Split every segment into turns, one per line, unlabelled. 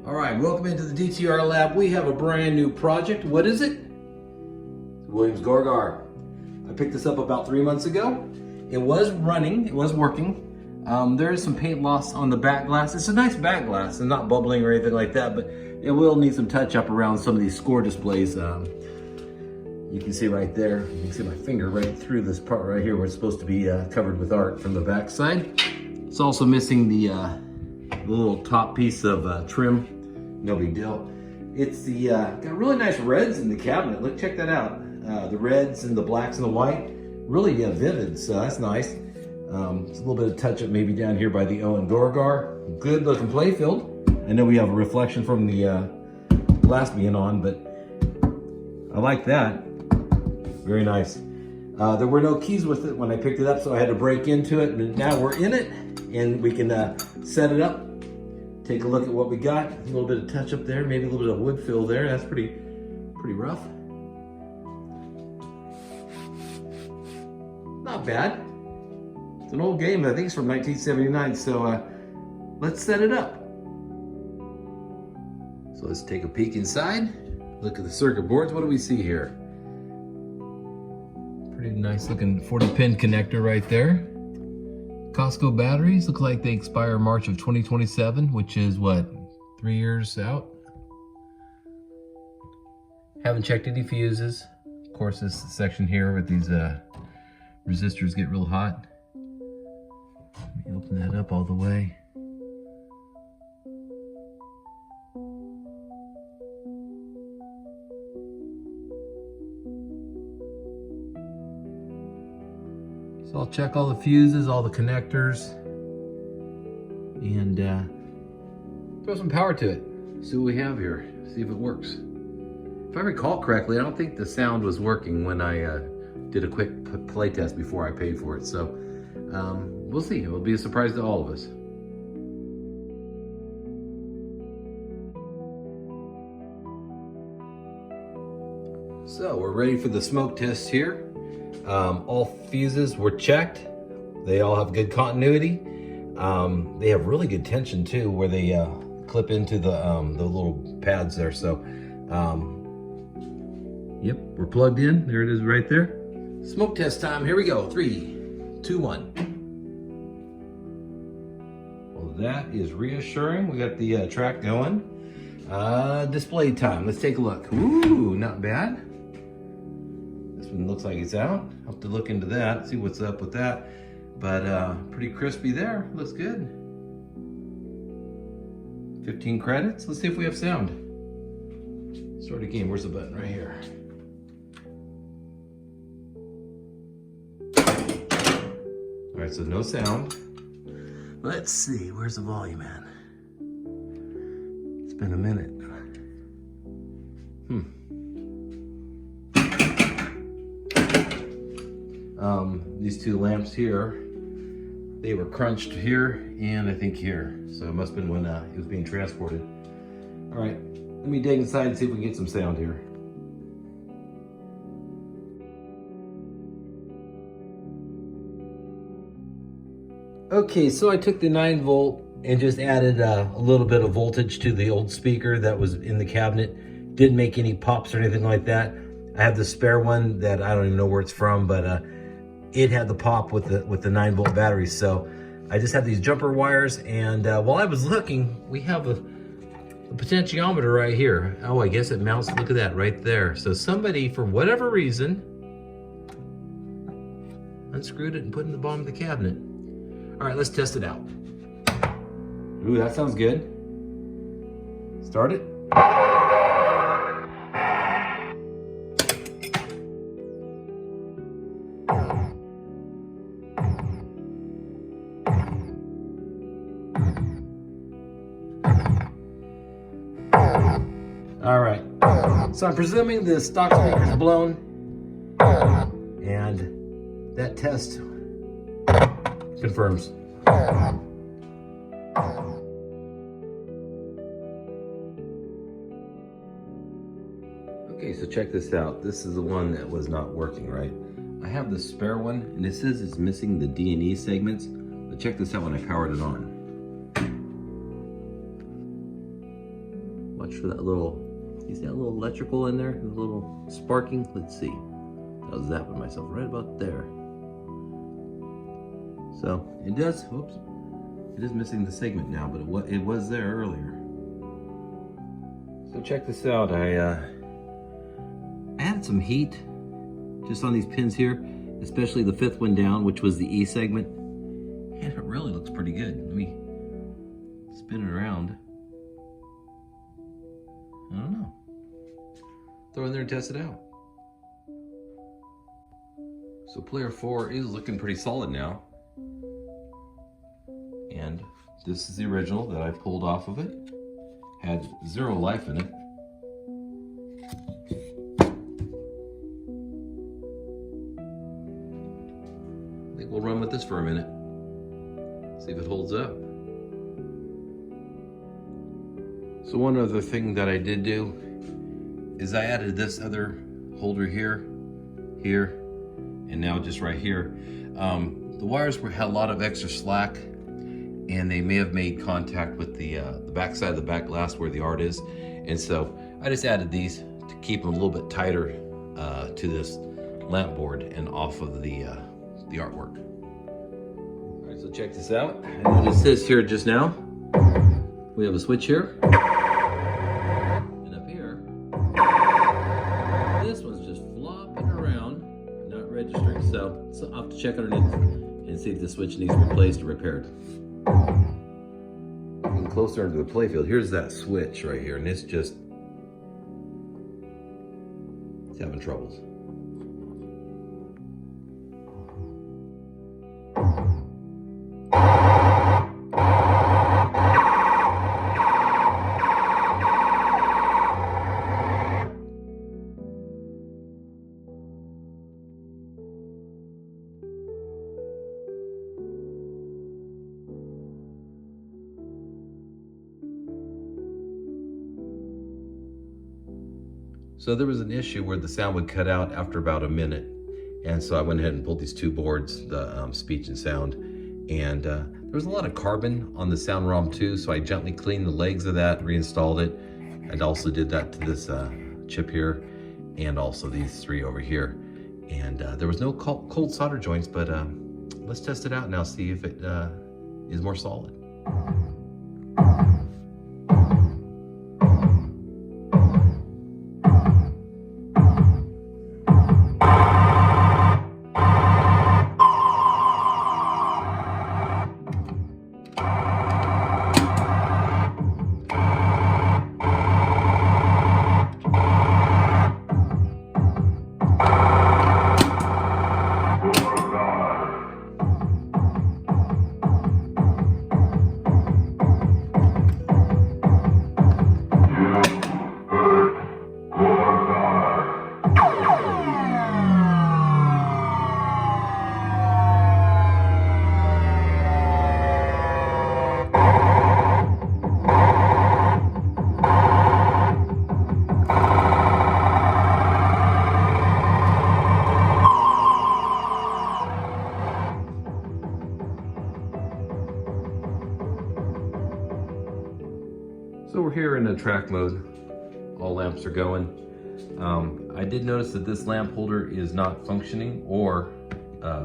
All right, welcome into the DTR Lab. We have a brand new project. What is it? Williams Gorgar. I picked this up about 3 months ago. It was running, it was working. There is some paint loss on the back glass. It's a nice back glass and not bubbling or anything like that, but it will need some touch up around some of these score displays. You can see right there, you can see my finger right through this part right here where it's supposed to be covered with art from the back side. It's also missing the little top piece of trim. No big deal. It's the got really nice reds in the cabinet. Look, check that out. The reds and the blacks and the white, really vivid. So that's nice. It's a little bit of touch up maybe down here by the Williams Gorgar. Good looking playfield. I know we have a reflection from the glass being on, but I like that. Very nice. There were no keys with it when I picked it up, so I had to break into it. But now we're in it, and we can set it up. Take a look at what we got. A little bit of touch up there, maybe a little bit of wood fill there. That's pretty rough. Not bad. It's an old game. I think it's from 1979. So let's set it up. So let's take a peek inside. Look at the circuit boards. What do we see here? Pretty nice looking 40 pin connector right there. Costco batteries look like they expire March of 2027, which is what, 3 years out? Haven't checked any fuses. Of course, this section here with these resistors get real hot. Let me open that up all the way. So I'll check all the fuses, all the connectors, and throw some power to it. See what we have here, see if it works. If I recall correctly, I don't think the sound was working when I did a quick play test before I paid for it. So we'll see, it'll be a surprise to all of us. So we're ready for the smoke test here. All fuses were checked. They all have good continuity. They have really good tension too, where they clip into the little pads there. So, yep, we're plugged in. There it is right there. Smoke test time. Here we go. 3, 2, 1. Well, that is reassuring. We got the track going. Display time. Let's take a look. Ooh, not bad. Looks like it's out. I'll have to look into that, see what's up with that. But pretty crispy there. Looks good. 15 credits. Let's see if we have sound. Start a game. Where's the button? Right here. All right, so no sound. Let's see. Where's the volume at? It's been a minute. These two lamps here, they were crunched here and I think here. So it must have been when it was being transported. All right, let me dig inside and see if we can get some sound here. Okay, so I took the 9 volt and just added a little bit of voltage to the old speaker that was in the cabinet. Didn't make any pops or anything like that. I have the spare one that I don't even know where it's from, but it had the pop with the 9 volt battery. So I just have these jumper wires, and while I was looking, we have a potentiometer right here. Oh, I guess it mounts, look at that right there. So somebody, for whatever reason, unscrewed it and put it in the bottom of the cabinet. All right, let's test it out. Ooh, that sounds good. Start it. All right, so I'm presuming the stock speaker's blown, and that test confirms. Okay, so check this out. This is the one that was not working right. I have the spare one, and it says it's missing the D&E segments, but check this out when I powered it on. Watch for that little, you see that little electrical in there? A little sparking? Let's see. I was zapping myself right about there. So it does, whoops. It is missing the segment now, but it was there earlier. So check this out. I added some heat just on these pins here, especially the fifth one down, which was the E segment. And it really looks pretty good. Let me spin it around. I don't know. Throw it in there and test it out. So player 4 is looking pretty solid now. And this is the original that I pulled off of it. Had 0 life in it. I think we'll run with this for a minute. See if it holds up. So one other thing that I did do is I added this other holder here, here, and now just right here. The wires had a lot of extra slack, and they may have made contact with the back side of the back glass where the art is. And so I just added these to keep them a little bit tighter to this lamp board and off of the artwork. All right, so check this out. And it says here just now, we have a switch here. And up here, this one's just flopping around, not registering. So I'll have to check underneath and see if the switch needs replaced or repaired. Getting closer into the playfield, here's that switch right here, and it's having troubles. So there was an issue where the sound would cut out after about a minute. And so I went ahead and pulled these two boards, the speech and sound. And there was a lot of carbon on the sound ROM too, so I gently cleaned the legs of that, reinstalled it. I also did that to this chip here, and also these 3 over here. And there was no cold solder joints, but let's test it out now, see if it is more solid. So we're here in a track mode. All lamps are going. I did notice that this lamp holder is not functioning, or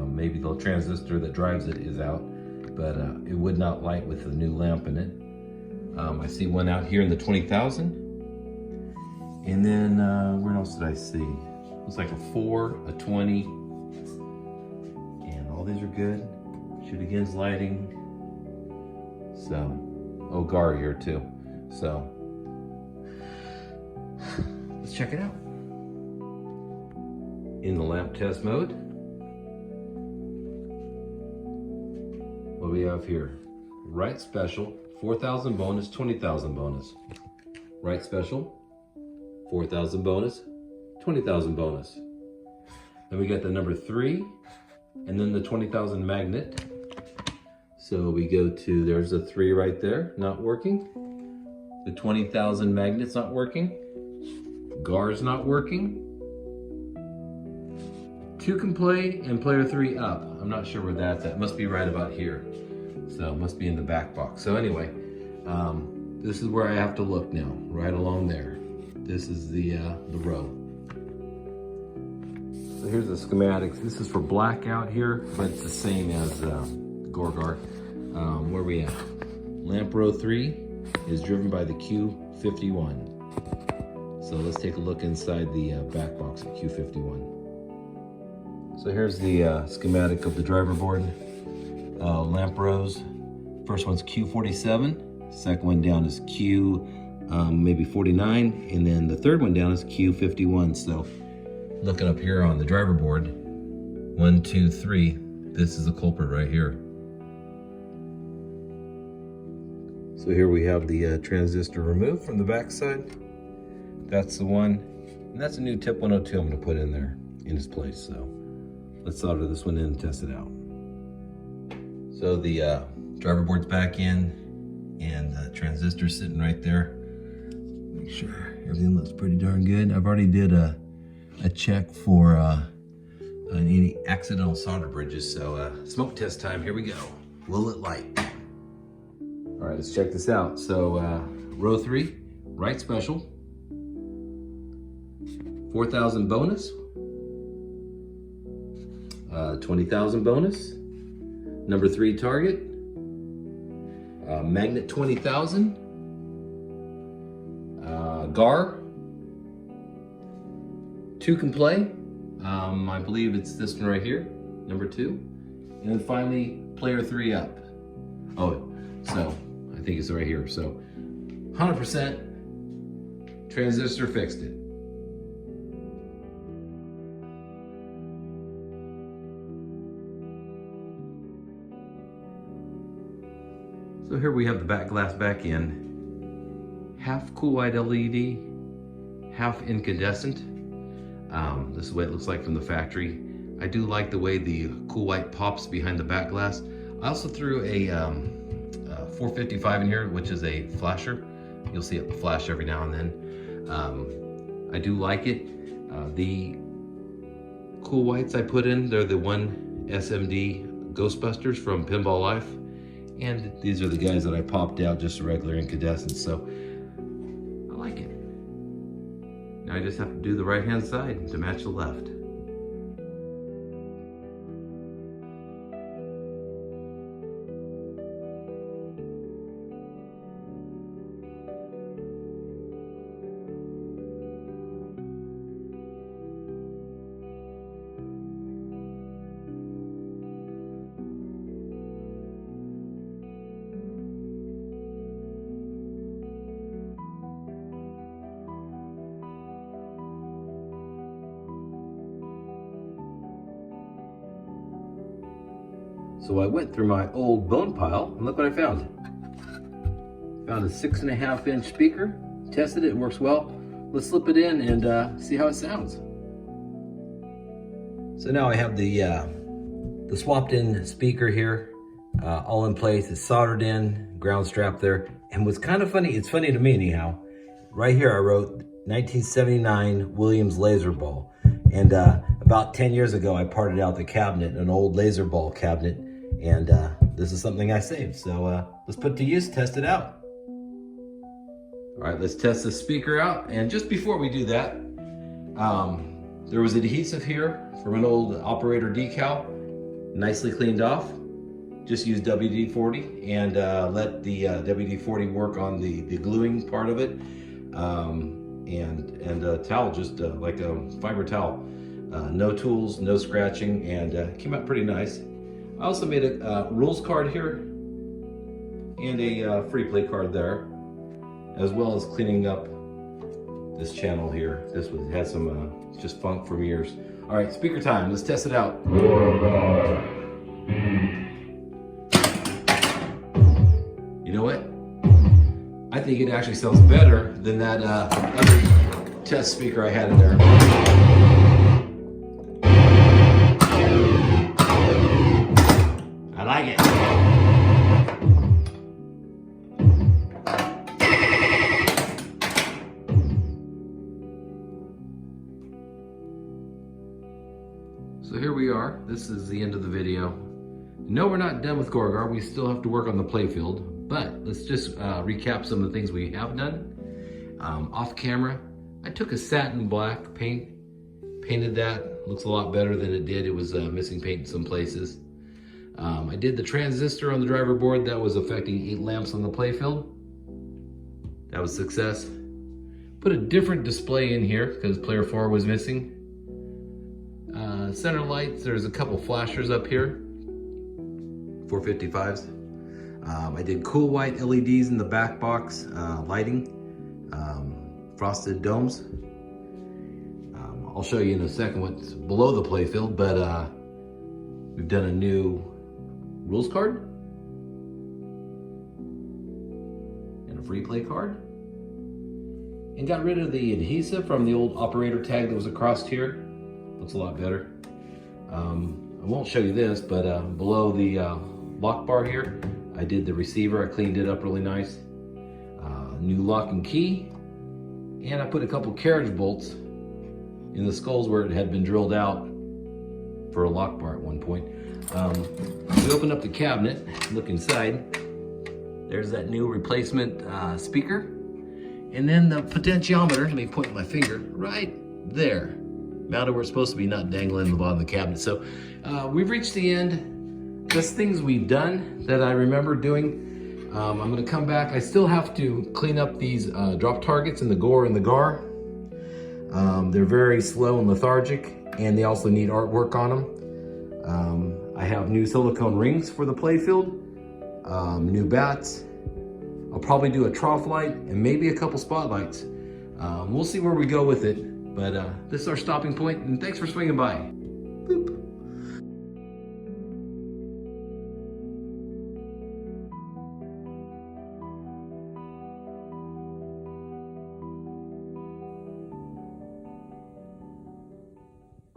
maybe the transistor that drives it is out, but it would not light with the new lamp in it. I see one out here in the 20,000. And then where else did I see? Looks like a 4, a 20, and all these are good. Shoot Again's lighting. So, oh, Gar here too. So, let's check it out. In the lamp test mode, what do we have here? Right special, 4,000 bonus, 20,000 bonus. Right special, 4,000 bonus, 20,000 bonus. Then we got the number 3, and then the 20,000 magnet. So we go to, there's a 3 right there, not working. The 20,000 magnet's not working. Gar's not working. 2 can play, and player 3 up. I'm not sure where that's at. It must be right about here. So it must be in the back box. So anyway, This is where I have to look now, right along there. This is the row. So here's the schematics. This is for blackout here, but it's the same as Gorgar. Where we at? Lamp row 3 is driven by the Q51. So let's take a look inside the back box of Q51. So here's the schematic of the driver board. Lamp rows. First one's Q47. Second one down is Q maybe 49, and then the third one down is Q51. So looking up here on the driver board, 1, 2, 3, this is the culprit right here. So here we have the transistor removed from the back side. That's the one, and that's a new tip 102 I'm gonna put in there in its place. So let's solder this one in and test it out. So the driver board's back in, and the transistor's sitting right there. Make sure everything looks pretty darn good. I've already did a check for any accidental solder bridges. So smoke test time, here we go. Will it light? All right, let's check this out. So row 3, right special, 4,000 bonus, 20,000 bonus, number 3 target, magnet 20,000, GAR, 2 can play. I believe it's this one right here, number 2. And then finally, player 3 up. Oh, so I think it's right here. So 100% transistor fixed it. So here we have the back glass back in. Half cool white LED, half incandescent. This is what it looks like from the factory. I do like the way the cool white pops behind the back glass. I also threw a 455 in here, which is a flasher. You'll see it flash every now and then. I do like it. The cool whites I put in, they're the 1 SMD Ghostbusters from Pinball Life. And these are the guys that I popped out, just a regular incandescent. So I like it. Now I just have to do the right hand side to match the left. So I went through my old bone pile and look what I found. Found a 6.5 inch speaker, tested it, it works well. Let's slip it in and see how it sounds. So now I have the swapped in speaker here, all in place. It's soldered in, ground strap there. And what's kind of funny, it's funny to me anyhow, right here I wrote 1979 Williams laser ball. And about 10 years ago, I parted out the cabinet, an old laser ball cabinet, and this is something I saved. So let's put it to use, test it out. All right, let's test the speaker out. And just before we do that, there was adhesive here from an old operator decal, nicely cleaned off. Just use WD-40 and let the WD-40 work on the gluing part of it. And a towel, just like a fiber towel. No tools, no scratching, and came out pretty nice. I also made a rules card here and a free play card there, as well as cleaning up this channel here. This had some just funk from years. All right, speaker time. Let's test it out. You know what? I think it actually sounds better than that other test speaker I had in there. I like it. So here we are. This is the end of the video. No, we're not done with Gorgar. We still have to work on the playfield. But let's just recap some of the things we have done. Off camera, I took a satin black paint, painted that. Looks a lot better than it did. It was missing paint in some places. I did the transistor on the driver board that was affecting 8 lamps on the playfield. That was a success. Put a different display in here because player 4 was missing. Center lights, there's a couple flashers up here, 455s. I did cool white LEDs in the back box, lighting, frosted domes. I'll show you in a second what's below the playfield, but we've done a new rules card and a free play card, and got rid of the adhesive from the old operator tag that was across here. Looks a lot better. I won't show you this, but below the lock bar here, I did the receiver. I cleaned it up really nice. New lock and key, and I put a couple carriage bolts in the skulls where it had been drilled out for a lock bar at one point. We opened up the cabinet, look inside. There's that new replacement speaker. And then the potentiometer, let me point my finger, right there. Mounted where it's supposed to be, not dangling in the bottom of the cabinet. So we've reached the end. Just things we've done that I remember doing. I'm gonna come back. I still have to clean up these drop targets in the gore and the gar. They're very slow and lethargic, and they also need artwork on them. I have new silicone rings for the playfield, new bats. I'll probably do a trough light and maybe a couple spotlights. We'll see where we go with it, but this is our stopping point, and thanks for swinging by. Boop.